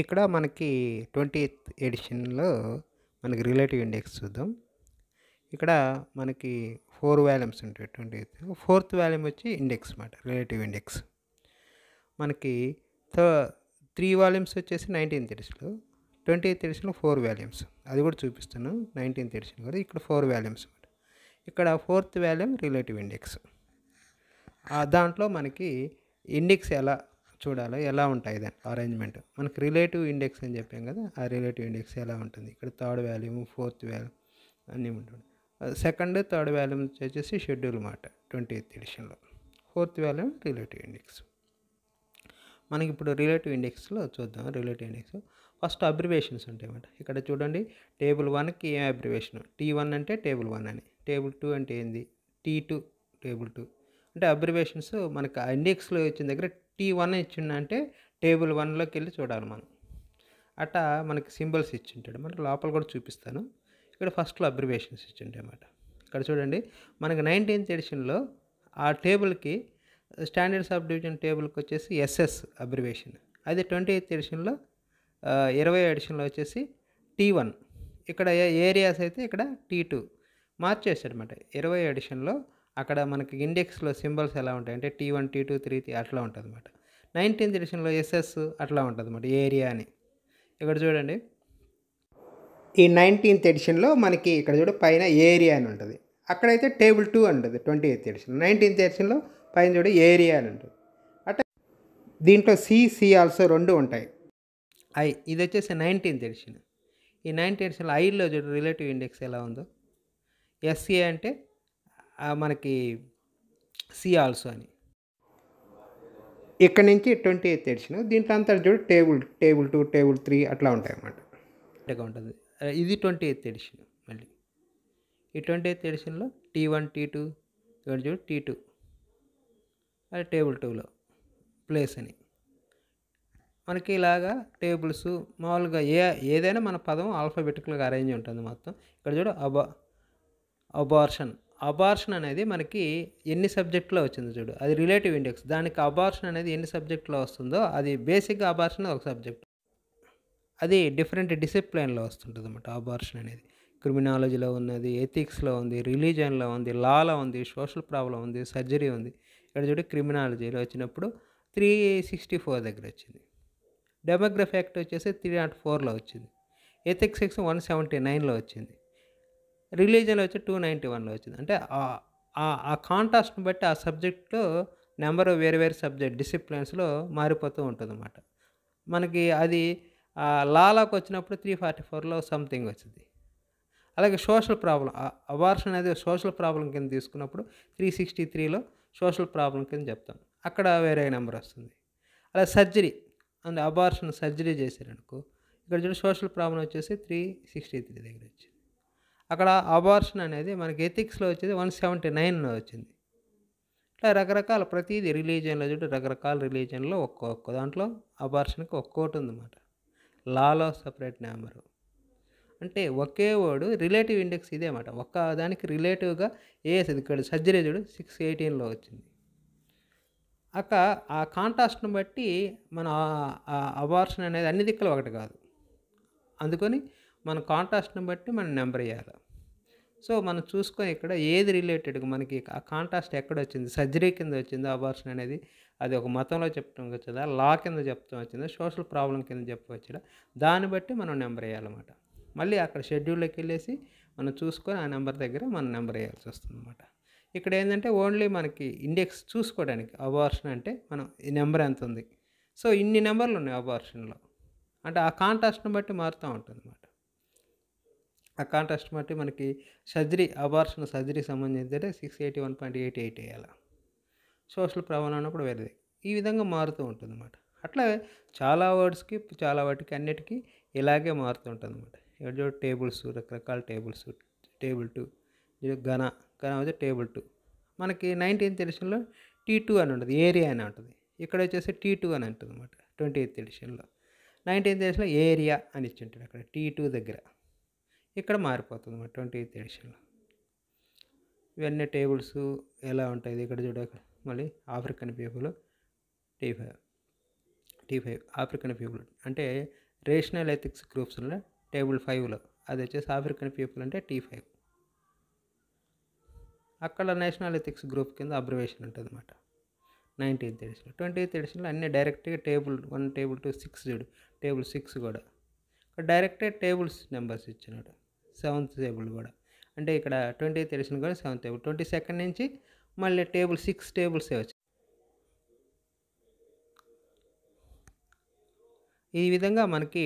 ఇక్కడ మనకి 20th ఎడిషన్‌లో మనకి రిలేటివ్ ఇండెక్స్ చూద్దాం. ఇక్కడ మనకి 4 వాల్యూమ్స్ ఉంటాయి 20th. ఫోర్త్ వాల్యూమ్ వచ్చి ఇండెక్స్ మాట రిలేటివ్ ఇండెక్స్. మనకి థ 3 వాల్యూమ్స్ వచ్చేసి 19th ఎడిషన్‌లో. 20th ఎడిషన్‌లో 4 volumes. అది కూడా చూపిస్తాను. 19th ఎడిషన్ కూడా ఇక్కడ 4 వాల్యూమ్స్. ఇక్కడ ఫోర్త్ వాల్యూమ్ రిలేటివ్ ఇండెక్స్. దాంట్లో మనకి ఇండెక్స్ ఎలా చూడాలో ఎలా ఉంటాయి దాని అరేంజ్మెంట్. మనకి రిలేటివ్ ఇండెక్స్ అని చెప్పాం కదా, ఆ రిలేటివ్ ఇండెక్స్ ఎలా ఉంటుంది. ఇక్కడ థర్డ్ వాల్యూమ్, ఫోర్త్ వాల్యూమ్ అన్నీ ఉంటుంది. సెకండ్, థర్డ్ వాల్యూమ్ వచ్చేసి షెడ్యూల్ మాట 20th ఎడిషన్‌లో. Fourth volume relative index. మనకి ఇప్పుడు రిలేటివ్ ఇండెక్స్లో చూద్దాం. రిలేటివ్ ఇండెక్స్ ఫస్ట్ అబ్రివేషన్స్ ఉంటాయన్నమాట. ఇక్కడ చూడండి, టేబుల్ 1కి ఏం అబ్రివేషన్, T1 అంటే టేబుల్ 1 అని, టేబుల్ 2 అంటే ఏంది, T2 టేబుల్ 2 అంటే అబ్రివేషన్స్. మనకి ఆ ఇండెక్స్లో వచ్చిన దగ్గర T1 ఇచ్చిందంటే టేబుల్ 1లోకి వెళ్ళి చూడాలి మనం. అట్టా మనకి సింబల్స్ ఇచ్చింటాడు. మనకి లోపల కూడా చూపిస్తాను. ఇక్కడ ఫస్ట్లో అబ్రివేషన్స్ ఇచ్చింటాయి అన్నమాట. ఇక్కడ చూడండి, మనకి 19th ఎడిషన్లో ఆ టేబుల్కి స్టాండర్డ్ సబ్ డివిజన్ టేబుల్కి వచ్చేసి ఎస్ఎస్ అబ్రివేషన్. అదే 20th ఎడిషన్లో 20వ ఎడిషన్లో వచ్చేసి T1. ఇక్కడ ఏరియాస్ అయితే ఇక్కడ T2 మార్చేస్తాడనమాట. 20వ ఎడిషన్లో అక్కడ మనకి ఇండెక్స్లో సింబల్స్ ఎలా ఉంటాయి అంటే T1, T2, 3 అట్లా ఉంటుంది అనమాట. 19th ఎడిషన్లో ఎస్ఎస్ అట్లా ఉంటుంది అనమాట, ఏరియా అని. ఇక్కడ చూడండి, ఈ 19th ఎడిషన్లో మనకి ఇక్కడ చూడ పైన ఏరియా అని ఉంటుంది. అక్కడైతే టేబుల్ 2 అని ఉంటుంది 20th ఎడిషన్. 19th ఎడిషన్లో పైన చూడ ఏరియా అని ఉంటుంది. అట్లా దీంట్లో సి ఆల్సో రెండు ఉంటాయి. ఇది వచ్చేసి 19th ఎడిషన్. ఈ 19th ఎడిషన్లో ఐలో చూడ రిలేటివ్ ఇండెక్స్ ఎలా ఉందో. ఎస్ఏ అంటే మనకి సి ఆల్సో అని. ఇక్కడ నుంచి 20th ఎడిషన్. దీంట్లో అంతా చూడు టేబుల్ 2, టేబుల్ 3 అట్లా ఉంటాయి అన్నమాట. అట్లా ఉంటుంది. ఇది 20th ఎడిషన్. మళ్ళీ ఈ 20th ఎడిషన్లో T1, T2 ఇక్కడ చూడు T2 అది టేబుల్ 2లో ప్లేస్ అని. మనకి ఇలాగా టేబుల్స్ మామూలుగా ఏదైనా మన పదం ఆల్ఫాబెటికల్గా అరేంజ్ ఉంటుంది మొత్తం. ఇక్కడ చూడు అబార్షన్ అనేది మనకి ఎన్ని సబ్జెక్టులో వచ్చిందో చూడు, అది రిలేటివ్ ఇండెక్స్. దానికి అబార్షన్ అనేది ఎన్ని సబ్జెక్టులో వస్తుందో, అది బేసిక్గా అబార్షన్ ఒక సబ్జెక్ట్, అది డిఫరెంట్ డిసిప్లైన్లో వస్తుంటుంది అన్నమాట. అబార్షన్ అనేది క్రిమినాలజీలో ఉన్నది, ఎథిక్స్లో ఉంది, రిలీజియన్లో ఉంది, లాలో ఉంది, సోషల్ ప్రాబ్లం ఉంది, సర్జరీ ఉంది. ఇక్కడ చూడు క్రిమినాలజీలో వచ్చినప్పుడు 364 దగ్గర వచ్చింది. డెమోగ్రఫీ యాక్ట్ వచ్చేసి 304లో వచ్చింది. ఎథిక్స్ సెక్షన్ 179లో వచ్చింది. రిలీజియన్లో వచ్చి 291లో వచ్చింది. అంటే ఆ కాంటాస్ట్ని బట్టి ఆ సబ్జెక్ట్లో నెంబర్ వేరు వేరు సబ్జెక్ట్ డిసిప్లిన్స్లో మారిపోతూ ఉంటుంది అన్నమాట. మనకి అది లాలోకి వచ్చినప్పుడు 344లో సంథింగ్ వచ్చింది. అలాగే సోషల్ ప్రాబ్లం, అబార్షన్ అనేది సోషల్ ప్రాబ్లం కింద తీసుకున్నప్పుడు 363లో సోషల్ ప్రాబ్లం కింద చెప్తాం, అక్కడ వేరే నెంబర్ వస్తుంది. అలా సర్జరీ అండ్ అబార్షన్ సర్జరీ చేశారనుకో, ఇక్కడ చూడండి సోషల్ ప్రాబ్లం వచ్చేసి 363 దగ్గర వచ్చింది. అక్కడ అబార్షన్ అనేది మనకి ఎథిక్స్లో వచ్చేది 179లో వచ్చింది. ఇట్లా రకరకాల ప్రతిదీ రిలీజియన్లో చూడు, రకరకాల రిలీజియన్లో ఒక్కొక్క దాంట్లో అబార్షన్కి ఒక్కోటి ఉందన్నమాట. లాలో సపరేట్ నెంబరు. అంటే ఒకే వర్డ్ రిలేటివ్ ఇండెక్స్ ఇదే అన్నమాట. ఒక్క దానికి రిలేటివ్గా వేసేది. ఇక్కడ సర్జరీ చూడు 618లో వచ్చింది. ఆ కాంటాస్ట్ని బట్టి మన అబార్షన్ అనేది అన్ని దిక్కులు ఒకటి కాదు. అందుకని మన కాంటాస్ట్ని బట్టి మనం నెంబర్ వేయాలి. సో మనం చూసుకొని ఇక్కడ ఏది రిలేటెడ్గా మనకి ఆ కాంటాస్ట్ ఎక్కడ వచ్చింది, సర్జరీ కింద వచ్చిందా అబార్షన్ అనేది, అది ఒక మతంలో చెప్పడం వచ్చేదా, లా కింద చెప్తాం వచ్చిందా, సోషల్ ప్రాబ్లం కింద చెప్పవచ్చుదా, దాన్ని బట్టి మనం నెంబర్ వేయాలన్నమాట. మళ్ళీ అక్కడ షెడ్యూల్లోకి వెళ్ళేసి మనం చూసుకొని ఆ నెంబర్ దగ్గర మనం నెంబర్ వేయాల్సి వస్తుంది అన్నమాట. ఇక్కడ ఏంటంటే ఓన్లీ మనకి ఇండెక్స్ చూసుకోవడానికి అబార్షన్ అంటే మనం ఈ నెంబర్ ఎంత ఉంది. సో ఇన్ని నెంబర్లు ఉన్నాయి అబార్షన్లో. అంటే ఆ కాంటాస్ట్ని బట్టి మారుతూ ఉంటుంది అన్నమాట. ఆ కాంటాస్ట్ బట్టి మనకి అబార్షన్ సర్జరీ సంబంధించి 681.88 వేయాలి. సోషల్ ప్రాబ్లం అన్నప్పుడు వేరేది. ఈ విధంగా మారుతూ ఉంటుంది అన్నమాట. అట్లా చాలా వర్డ్స్కి చాలా వాటికి అన్నిటికీ ఇలాగే మారుతూ ఉంటుంది అన్నమాట. ఇక్కడ చూడు టేబుల్స్, రకరకాల టేబుల్స్. టేబుల్ 2 ఘన అయితే టేబుల్ 2. మనకి 19th ఎడిషన్లో T2 అని ఉంటుంది, ఏరియా అని ఉంటుంది. ఇక్కడ వచ్చేసి T2 అని ఉంటుంది అన్నమాట 20th ఎడిషన్లో. 19th ఎడిషన్లో ఏరియా అని ఇచ్చి ఉంటాడు అక్కడ T2 దగ్గర. ఇక్కడ మారిపోతుంది అన్నమాట 28th ఎడిషన్లో. ఇవన్నీ టేబుల్స్ ఎలా ఉంటాయి ఇక్కడ చూడండి. మళ్ళీ African people T5 African people అంటే రేషనల్ ఎథిక్స్ గ్రూప్స్లో టేబుల్ 5లో అది వచ్చేసి ఆఫ్రికన్ పీపుల్ అంటే T5. అక్కడ నేషనల్ ఎథిక్స్ గ్రూప్ కింద అబ్జర్వేషన్ ఉంటుంది అన్నమాట 19th ఎడిషన్లో. 20th ఎడిషన్లో అన్నీ డైరెక్ట్గా టేబుల్ 1 టేబుల్ 2 6 చూడు, టేబుల్ 6 కూడా డైరెక్ట్గా టేబుల్స్ నెంబర్స్ ఇచ్చినాడు. 7th టేబుల్ కూడా అంటే ఇక్కడ 20th ఎడిషన్ కూడా 7th టేబుల్. 22nd నుంచి మళ్ళీ టేబుల్ 6 టేబుల్సే వచ్చాయి. ఈ విధంగా మనకి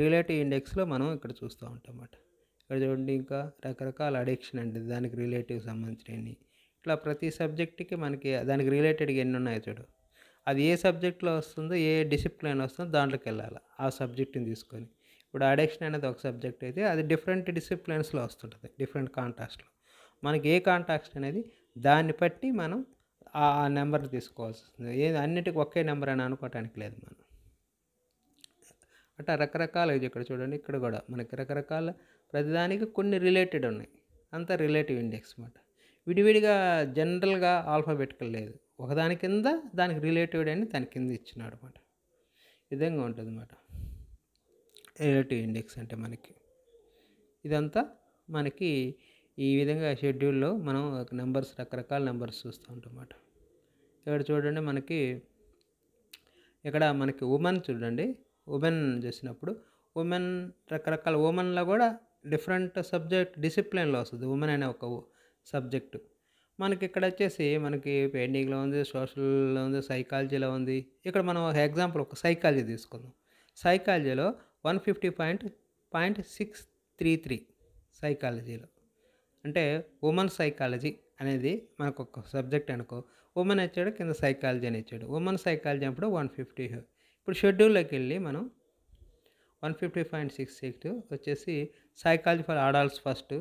రిలేటివ్ ఇండెక్స్లో మనం ఇక్కడ చూస్తూ ఉంటాం అన్నమాట. ఇక్కడ చూడండి, ఇంకా రకరకాల అడిక్షన్ అంటే దానికి రిలేటివ్ సంబంధించినవి ఇట్లా ప్రతి సబ్జెక్ట్కి మనకి దానికి రిలేటెడ్గా ఎన్ని ఉన్నాయో చూడు. అది ఏ సబ్జెక్ట్లో వస్తుందో, ఏ డిసిప్లిన్ వస్తుందో దాంట్లోకి వెళ్ళాలి ఆ సబ్జెక్ట్ని తీసుకొని. ఇప్పుడు అడిక్షన్ అనేది ఒక సబ్జెక్ట్ అయితే అది డిఫరెంట్ డిసిప్లిన్స్లో వస్తుంటుంది, డిఫరెంట్ కాంటాక్స్లో. మనకి ఏ కాంటాక్స్ట్ అనేది దాన్ని బట్టి మనం ఆ నెంబర్ని తీసుకోవాల్సి వస్తుంది. అన్నిటికీ ఒకే నెంబర్ అని అనుకోవటానికి లేదు మనం. అట్లా రకరకాల ఇక్కడ చూడండి, ఇక్కడ కూడా మనకి రకరకాల ప్రతిదానికి కొన్ని రిలేటెడ్ ఉన్నాయి. అంతా రిలేటివ్ ఇండెక్స్ అన్నమాట. విడివిడిగా జనరల్గా ఆల్ఫాబెటికల్ లేదు, ఒకదాని కింద దానికి రిలేటివ్ అని దాని కింద ఇచ్చినాడు అనమాట. ఈ విధంగా ఉంటుంది అన్నమాట రిలేటివ్ ఇండెక్స్ అంటే మనకి. ఇదంతా మనకి ఈ విధంగా షెడ్యూల్లో మనం నెంబర్స్, రకరకాల నెంబర్స్ చూస్తూ ఉంటాం అన్నమాట. ఇక్కడ చూడండి, ఇక్కడ మనకి ఉమెన్ చూడండి, ఉమెన్ చేసినప్పుడు ఉమెన్ రకరకాల ఉమెన్లో కూడా డిఫరెంట్ సబ్జెక్ట్ డిసిప్లిన్లో వస్తుంది ఉమెన్ అనే ఒక సబ్జెక్టు. మనకి ఇక్కడ వచ్చేసి మనకి పెయింటింగ్లో ఉంది, సోషల్లో ఉంది, సైకాలజీలో ఉంది. ఇక్కడ మనం ఎగ్జాంపుల్ ఒక సైకాలజీ తీసుకుందాం. సైకాలజీలో 150.633 సైకాలజీలో అంటే ఉమెన్ సైకాలజీ అనేది మనకు ఒక సబ్జెక్ట్ అనుకో. ఉమెన్ ఇచ్చాడు, కింద సైకాలజీ అని ఇచ్చాడు. ఉమెన్ సైకాలజీ అప్పుడు 150. ఇప్పుడు షెడ్యూల్లోకి వెళ్ళి మనం 150.66 వచ్చేసి సైకాలజీ ఫర్ అడల్ట్స్ ఫస్ట్.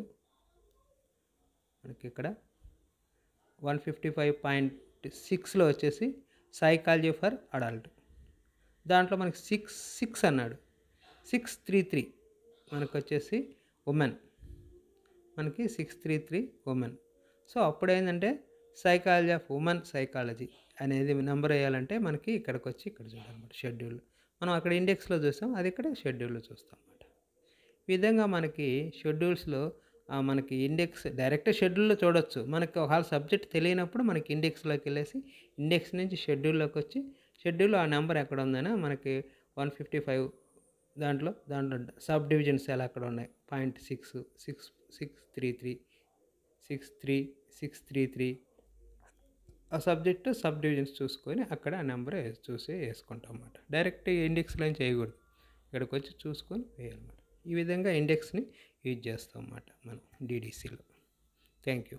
మనకి ఇక్కడ 155.6లో వచ్చేసి సైకాలజీ ఫర్ అడల్ట్. దాంట్లో మనకి 6 అన్నాడు, 633 మనకు వచ్చేసి ఉమెన్, మనకి 633 ఉమెన్. సో అప్పుడు ఏంటంటే సైకాలజీ ఆఫ్ ఉమెన్ సైకాలజీ అనేది నెంబర్ వేయాలంటే మనకి ఇక్కడికి వచ్చి ఇక్కడ చూడాలన్నమాట షెడ్యూల్. మనం అక్కడ ఇండెక్స్లో చూస్తాం, అది ఇక్కడ షెడ్యూల్లో చూస్తాం అన్నమాట. ఈ విధంగా మనకి షెడ్యూల్స్లో మనకి ఇండెక్స్ డైరెక్ట్ షెడ్యూల్లో చూడొచ్చు. మనకి ఒకవేళ సబ్జెక్ట్ తెలియనప్పుడు మనకి ఇండెక్స్లోకి వెళ్ళేసి ఇండెక్స్ నుంచి షెడ్యూల్లోకి వచ్చి షెడ్యూల్లో ఆ నెంబర్ ఎక్కడ ఉందనే మనకి 155 దాంట్లో సబ్ డివిజన్స్ ఎలా అక్కడ ఉన్నాయి. 0.6 633 ఆ సబ్జెక్టు సబ్ డివిజన్స్ చూసుకొని అక్కడ ఆ నెంబర్ చూసి వేసుకుంటాం అన్నమాట. డైరెక్ట్ ఇండెక్స్లో ఏం చేయకూడదు, ఇక్కడికి వచ్చి చూసుకొని వేయాలన్నమాట. ఈ విధంగా ఇండెక్స్ని యూజ్ చేస్తాం అన్నమాట మనం DDCలో. Thank you.